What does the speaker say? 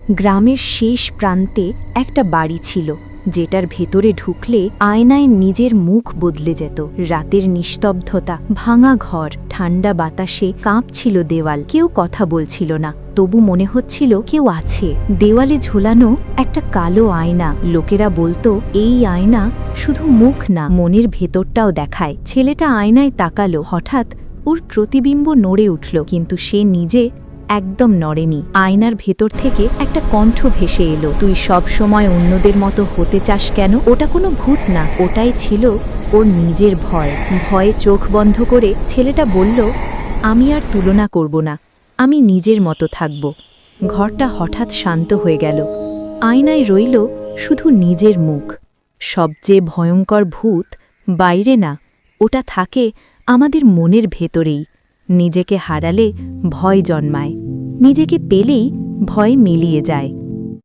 গ্রামের শেষ প্রান্তে একটা বাড়ি ছিল, যেটার ভেতরে ঢুকলে আয়নায় নিজের মুখ বদলে যেত। রাতের নিস্তব্ধতা, ভাঙা ঘর, ঠান্ডা বাতাসে কাঁপছিল দেওয়াল। কেউ কথা বলছিল না, তবু মনে হচ্ছিল কেউ আছে। দেওয়ালে ঝোলানো একটা কালো আয়না। লোকেরা বলতো এই আয়না শুধু মুখ না, মনের ভেতরটাও দেখায়। ছেলেটা আয়নায় তাকালো। হঠাৎ ওর প্রতিবিম্ব নড়ে উঠল, কিন্তু সে নিজে একদম নড়েনি। আয়নার ভেতর থেকে একটা কণ্ঠ ভেসে এলো, তুই সব সময় অন্যদের মতো হতে চাস কেন? ওটা কোনো ভূত না, ওটাই ছিল ওর নিজের ভয়। ভয়ে চোখ বন্ধ করে ছেলেটা বলল, আমি আর তুলনা করব না, আমি নিজের মতো থাকব। ঘরটা হঠাৎ শান্ত হয়ে গেল। আয়নায় রইল শুধু নিজের মুখ। সবচেয়ে ভয়ঙ্কর ভূত বাইরে না, ওটা থাকে আমাদের মনের ভেতরেই। নিজেকে হারালে ভয় জন্মায়, নিজেকে পেলেই ভয় মিলিয়ে যায়।